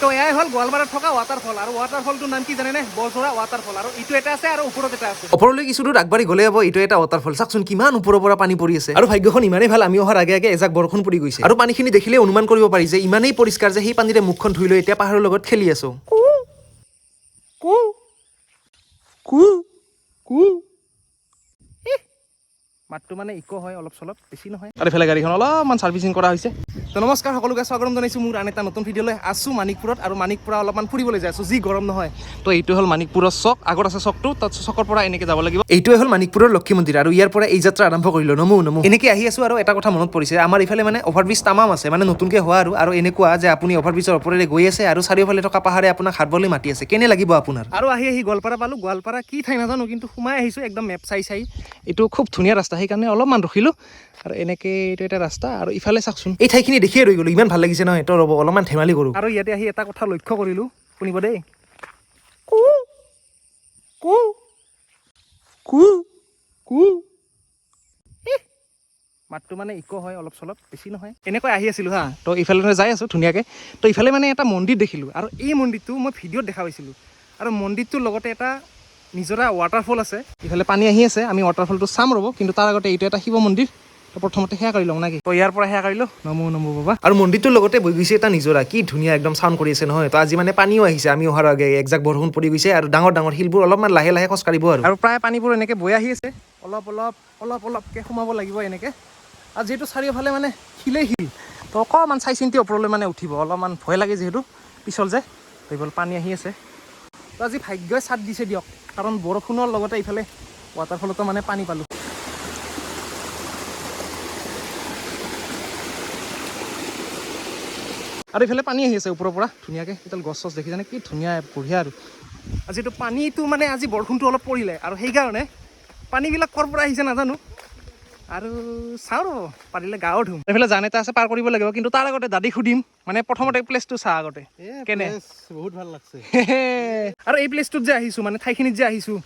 তো এয়াই হল গোৱালপাৰাত থকা ৱাটাৰফল আৰু ৱাটাৰফলটোৰ নাম কি জানেনে বৰঝৰা ৱাটাৰফল আৰু ইটো এটা আছে আৰু ওপৰত এটা আছে ওপৰলৈ কিছু দূৰ আগবাঢ়ি গ'লে হ'ব ইটো এটা ৱাটাৰফল চাওকচোন কিমান ওপৰৰ পৰা পানী পৰি আছে আৰু ভাগ্যখন ইমানেই ভাল আমি অহাৰ আগে আগে এজাক বৰষুণ পৰি গৈছে আৰু পানীখিনি দেখিলে অনুমান কৰিব পাৰি যে ইমানেই পৰিষ্কাৰ যে সেই পানীৰে মুখখন ধুই লৈ এতিয়া পাহাৰৰ লগত খেলি আছো মাতটো মানে ইকো হয় অলপ চলপ বেছি নহয় আৰু এফালে গাড়ীখন অলপমান ছাৰ্ভিচিং কৰা হৈছে তো নমস্কাৰ সকলোকে স্বাগতম জনাইছোঁ মোৰ আন এটা নতুন ভিডিঅ'লৈ আছোঁ মানিকপুৰত আৰু মানিকপুৰা অলপমান ফুৰিবলৈ যাই আছোঁ যি গৰম নহয় তো এইটো হ'ল মানিকপুৰৰ চক আগত আছে চকটো তাত চকৰ পৰা এনেকৈ যাব লাগিব এইটোৱে হ'ল মানিকপুৰৰ লক্ষী মন্দিৰ আৰু ইয়াৰ পৰা এই যাত্ৰা আৰম্ভ কৰিলোঁ নমো এনেকৈ আহি আছোঁ আৰু এটা কথা মনত পৰিছে আমাৰ ইফালে মানে অভাৰব্ৰিজ তামাম আছে মানে নতুনকৈ হোৱা আৰু এনেকুৱা যে আপুনি অভাৰব্ৰিজৰ ওপৰেৰে গৈ আছে আৰু চাৰিওফালে থকা পাহাৰে আপোনাক হাতবলৈ মাতি আছে কেনে লাগিব আপোনাৰ আৰু আহি গোৱালপাৰা পালোঁ গোৱালপাৰা কি ঠাই নাজানো কিন্তু সোমাই আহিছোঁ একদম মেপ চাই এইটো খুব ধুনীয়া ৰাস্তা সেইকাৰণে অলপমান ৰখিলোঁ আৰু এনেকৈ এইটো এটা ৰাস্তা আৰু ইফালে চাওকচোন এই ঠাইখিনি দেখিয়ে ৰৈ গ'লোঁ ইমান ভাল লাগিছে নহয় তো ৰ'ব অলপমান ধেমালি কৰোঁ আৰু ইয়াতে আহি এটা কথা লক্ষ্য কৰিলোঁ শুনিব দেই মাতটো মানে ইকো হয় অলপ চলপ বেছি নহয় এনেকৈ আহি আছিলোঁ হা তো ইফালে যাই আছোঁ ধুনীয়াকৈ তো ইফালে মানে এটা মন্দিৰ দেখিলোঁ আৰু এই মন্দিৰটো মই ভিডিঅ'ত দেখা পাইছিলোঁ আৰু মন্দিৰটোৰ লগতে এটা নিজৰা ৱাটাৰফল আছে ইফালে পানী আহি আছে আমি ৱাটাৰফলটো চাম ৰ'ব কিন্তু তাৰ আগতে এইটো এটা শিৱ মন্দিৰ তো প্ৰথমতে সেয়া কৰি লওঁ নাকি তো ইয়াৰ পৰা সেয়া কৰিলোঁ নমো বাবা আৰু মন্দিৰটোৰ লগতে বৈ গৈছে এটা নিজৰা কি ধুনীয়া একদম চাউণ্ড কৰি আছে নহয় তো আজি মানে পানীও আহিছে আমি অহাৰ আগে একজাক বৰষুণ পৰি গৈছে আৰু ডাঙৰ ডাঙৰ শিলবোৰ অলপমান লাহে লাহে খোজ কাঢ়িব আৰু প্ৰায় পানীবোৰ এনেকৈ বৈ আহি আছে অলপকৈ সোমাব লাগিব এনেকৈ আৰু যিহেতু চাৰিওফালে মানে শিলেই শিল তো অকণমান চাই চিন্তি ওপৰলৈ মানে উঠিব অলপমান ভয় লাগে যিহেতু পিছল যে এইফালে পানী আহি আছে তো আজি ভাগ্যই চাথ দিছে দিয়ক কাৰণ বৰষুণৰ লগতে ইফালে ৱাটাৰফলতো মানে পানী পালোঁ আৰু ইফালে পানী আহি আছে ওপৰৰ পৰা ধুনীয়াকৈ এতিয়া গছ চছ দেখিছেনে কি ধুনীয়া বঢ়িয়া আৰু যিহেতু পানীটো মানে আজি বৰষুণটো অলপ পৰিলে আৰু সেইকাৰণে পানীবিলাক ক'ৰ পৰা আহিছে নাজানো আৰু চাওঁ ৰ'ব পাৰিলে গাঁৱৰ ধুম এইফালে জান এটা আছে পাৰ কৰিব লাগিব কিন্তু তাৰ আগতে দাদী সুধিম মানে প্ৰথমতে প্লেচটো চা আগতে কেনে বহুত ভাল লাগছে আৰু এই প্লেচটোত যে আহিছোঁ মানে ঠাইখিনিত যে আহিছোঁ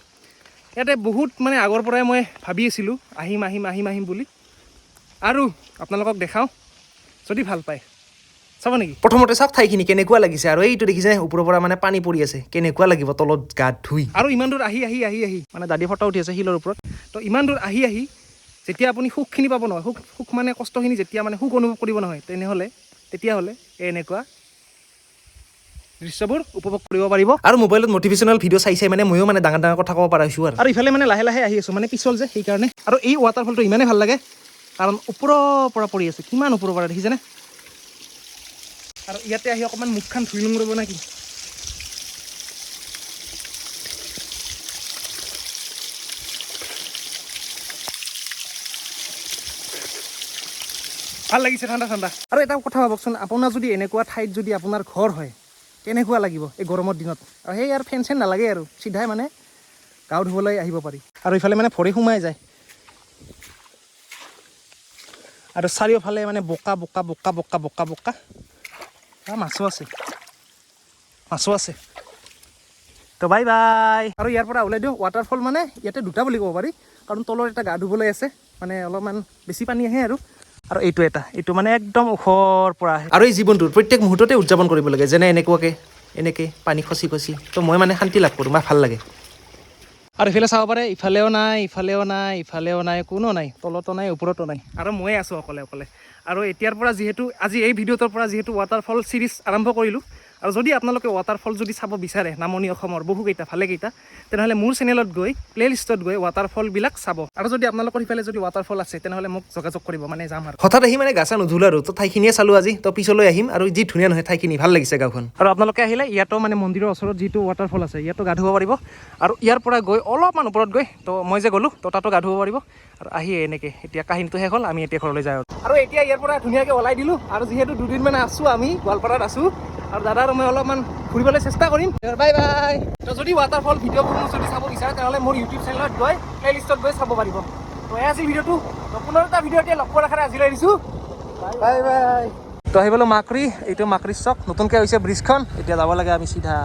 ইয়াতে বহুত মানে আগৰ পৰাই মই ভাবি আছিলোঁ আহিম বুলি আৰু আপোনালোকক দেখাওঁ যদি ভাল পায় চাব নেকি প্ৰথমতে চাওক ঠাইখিনি কেনেকুৱা লাগিছে আৰু এইটো দেখিছে ওপৰৰ পৰা মানে পানী পৰি আছে কেনেকুৱা লাগিব তলত গাত ধুই আৰু ইমান দূৰ আহি মানে দাদী ফটো উঠি আছে শিলৰ ওপৰত তো ইমান দূৰ আহি যেতিয়া আপুনি সুখখিনি পাব নহয় সুখ মানে কষ্টখিনি যেতিয়া মানে সুখ অনুভৱ কৰিব নহয় তেতিয়াহ'লে এনেকুৱা দৃশ্যবোৰ উপভোগ কৰিব পাৰিব আৰু মোবাইলত মটিভেশ্যনেল ভিডিঅ' চাই মানে ময়ো মানে ডাঙৰ কথা ক'ব পাৰিছোঁ আৰু ইফালে মানে লাহে লাহে আহি আছোঁ মানে পিছল যে সেইকাৰণে আৰু এই ৱাটাৰফলটো ইমানেই ভাল লাগে কাৰণ ওপৰৰ পৰা পৰি আছে কিমান ওপৰৰ পৰা দেখিছেনে আৰু ইয়াতে আহি অকণমান মুখখন ধুই লওঁ ৰ'ব নেকি ভাল লাগিছে ঠাণ্ডা আৰু এটা কথা ভাবকচোন আপোনাৰ যদি এনেকুৱা ঠাইত যদি আপোনাৰ ঘৰ হয় কেনেকুৱা লাগিব এই গৰমৰ দিনত আৰু সেই আৰু ফেন চেন নালাগে আৰু চিধাই মানে গাও ধুবলৈ আহিব পাৰি আৰু ইফালে মানে ভৰি সোমাই যায় আৰু চাৰিওফালে মানে বোকা মাছো আছে তো বাই আৰু ইয়াৰ পৰা ওলাই দিওঁ ৱাটাৰফল মানে ইয়াতে দুটা বুলি ক'ব পাৰি কাৰণ তলৰ এটা গা ধুবলৈ আছে মানে অলপমান বেছি পানী আহে আৰু এইটো মানে একদম ওখৰ পৰা আহে আৰু এই জীৱনটোৰ প্ৰত্যেক মুহূৰ্ততে উদযাপন কৰিব লাগে যেনে এনেকৈ পানী খচি তো মই মানে শান্তি লাভ কৰোঁ বা ভাল লাগে আৰু ইফালে চাব পাৰে ইফালেও নাই কোনো নাই তলতো নাই ওপৰতো নাই আৰু ময়ে আছোঁ অকলে আৰু এতিয়াৰ পৰা যিহেতু আজি এই ভিডিঅ'টোৰ পৰা যিহেতু ৱাটাৰফল ছিৰিজ আৰম্ভ কৰিলোঁ আৰু যদি আপোনালোকে ৱাটাৰফল যদি চাব বিচাৰে নামনি অসমৰ ভালেকেইটা তেনেহ'লে মোৰ চেনেলত গৈ প্লে'লিষ্টত গৈ ৱাটাৰফলবিলাক চাব আৰু যদি আপোনালোকৰ সিফালে যদি ৱাটাৰফল আছে তেনেহ'লে মোক যোগাযোগ কৰিব মানে যাম আৰু হঠাৎ আহি মানে গা চা নুধুলো আৰু তো ঠাইখিনিয়ে চালোঁ আজি তো পিছলৈ আহিম আৰু যি ধুনীয়া নহয় ঠাইখিনি ভাল লাগিছে গাঁওখন আৰু আপোনালোকে আহিলে ইয়াতো মানে মন্দিৰৰ ওচৰত যিটো ৱাটাৰফল আছে ইয়াতো গা ধুব পাৰিব আৰু ইয়াৰ পৰা গৈ অলপমান ওপৰত গৈ তো মই যে গ'লোঁ তো তাতো গা ধুব পাৰিব আৰু আহি এনেকৈ এতিয়া কাহিনীটো শেষ হ'ল আমি এতিয়া ঘৰলৈ যাওঁ আৰু এতিয়া ইয়াৰ পৰা ধুনীয়াকৈ ওলাই দিলোঁ আৰু যিহেতু দুদিনমান আছোঁ আমি গোৱালপাৰাত আছোঁ আৰু দাদা আৰু মই অলপমান ঘূৰিবলৈ চেষ্টা কৰিম বাই তো যদি ৱাটাৰফল ভিডিঅ'বোৰ যদি চাব বিচাৰে তেনেহ'লে মোৰ ইউটিউব চেনেলত গৈ প্লে'লিষ্টত গৈ চাব পাৰিব তো এই আছিল ভিডিঅ'টো পুনৰ এটা ভিডিঅ' এতিয়া লগ পোৱাৰ আশাৰে আজিলৈ দিছোঁ বাই তো আহি পালোঁ মাকৰি এইটো মাকৰিৰ চক নতুনকৈ হৈছে ব্ৰিজখন এতিয়া যাব লাগে আমি চিধা